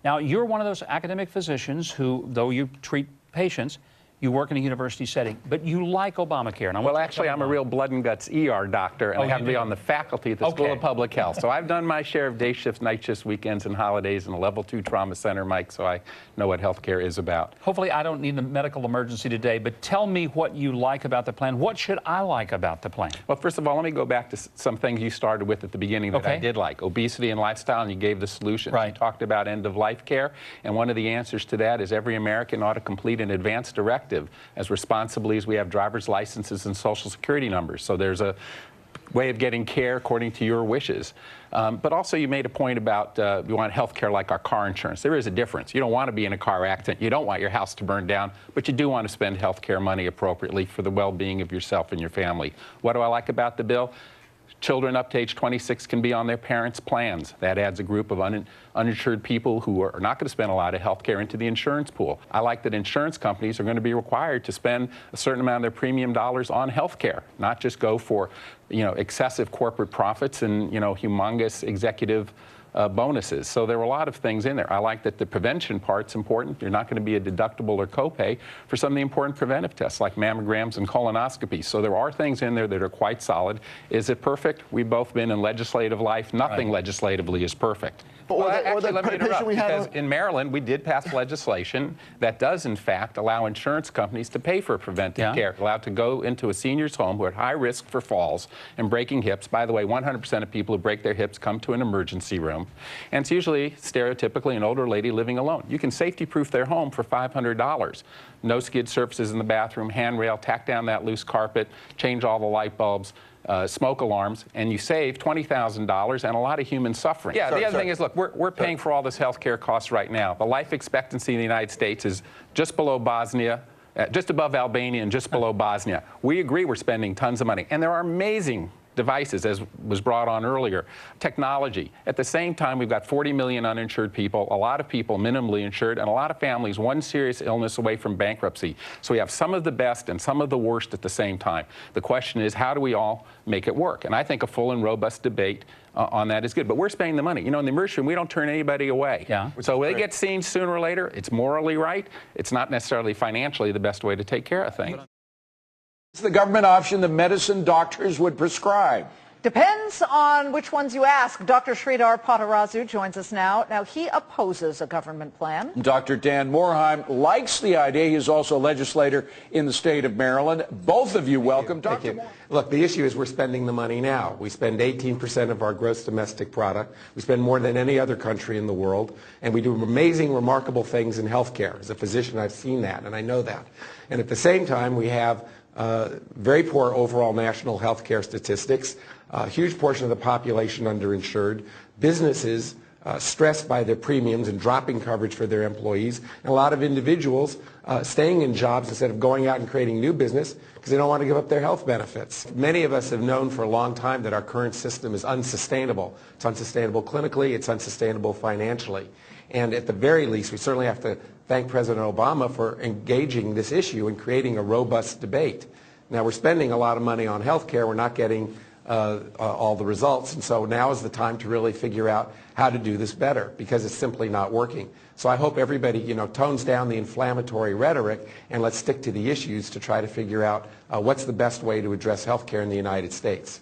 Now, you're one of those academic physicians who, though you treat patients, you work in a university setting, but you like Obamacare. And well, actually, I'm a real blood and guts ER doctor, and I happen to be on the faculty at the School of Public Health. So I've done my share of day shifts, night shifts, weekends, and holidays in a level 2 trauma center, Mike, so I know what healthcare is about. Hopefully, I don't need a medical emergency today, but tell me what you like about the plan. What should I like about the plan? Well, first of all, let me go back to some things you started with at the beginning that I did like. Obesity and lifestyle, and you gave the solutions. Right. You talked about end-of-life care, and one of the answers to that is every American ought to complete an advance directive as responsibly as we have driver's licenses and social security numbers. So there's a way of getting care according to your wishes. But also you made a point about you want health care like our car insurance. There is a difference. You don't want to be in a car accident. You don't want your house to burn down, but you do want to spend health care money appropriately for the well-being of yourself and your family. What do I like about the bill? Children up to age 26 can be on their parents' plans. That adds a group of uninsured people who are not going to spend a lot of health care into the insurance pool. I like that insurance companies are going to be required to spend a certain amount of their premium dollars on health care, not just go for, excessive corporate profits and, humongous executive bonuses. So there were a lot of things in there. I like that the prevention part's important. You're not going to be a deductible or copay for some of the important preventive tests like mammograms and colonoscopies. So there are things in there that are quite solid. Is it perfect? We've both been in legislative life. Nothing legislatively is perfect. Well, actually, let me interrupt, because in Maryland, we did pass legislation that does, in fact, allow insurance companies to pay for preventive care, allowed to go into a senior's home who are at high risk for falls and breaking hips. By the way, 100% of people who break their hips come to an emergency room. And it's usually, stereotypically, an older lady living alone. You can safety-proof their home for $500. No skid surfaces in the bathroom, handrail, tack down that loose carpet, change all the light bulbs, smoke alarms, and you save $20,000 and a lot of human suffering. Yeah, the other thing is, look, we're paying for all this health care costs right now. The life expectancy in the United States is just below Bosnia, just above Albania and just below Bosnia. We agree we're spending tons of money, and there are amazing devices, as was brought on earlier, technology. At the same time, we've got 40 million uninsured people, a lot of people minimally insured, and a lot of families one serious illness away from bankruptcy. So we have some of the best and some of the worst at the same time. The question is, how do we all make it work? And I think a full and robust debate on that is good. But we're spending the money. In the emergency room, we don't turn anybody away. So they get seen sooner or later. It's morally right. It's not necessarily financially the best way to take care of things. It's the government option that medicine doctors would prescribe. Depends on which ones you ask. Dr. Sridhar Pattarazu joins us now. Now, he opposes a government plan. Dr. Dan Morhaim likes the idea. He is also a legislator in the state of Maryland. Both of you, welcome. Thank you. Look, the issue is we're spending the money now. We spend 18% of our gross domestic product. We spend more than any other country in the world. And we do amazing, remarkable things in health care. As a physician, I've seen that, and I know that. And at the same time, we have very poor overall national health care statistics, a huge portion of the population underinsured, businesses stressed by their premiums and dropping coverage for their employees, and a lot of individuals staying in jobs instead of going out and creating new business because they don't want to give up their health benefits. Many of us have known for a long time that our current system is unsustainable. It's unsustainable clinically, it's unsustainable financially. And at the very least, we certainly have to thank President Obama for engaging this issue and creating a robust debate. Now, we're spending a lot of money on health care. We're not getting all the results. And so now is the time to really figure out how to do this better, because it's simply not working. So I hope everybody, tones down the inflammatory rhetoric and let's stick to the issues to try to figure out what's the best way to address health care in the United States.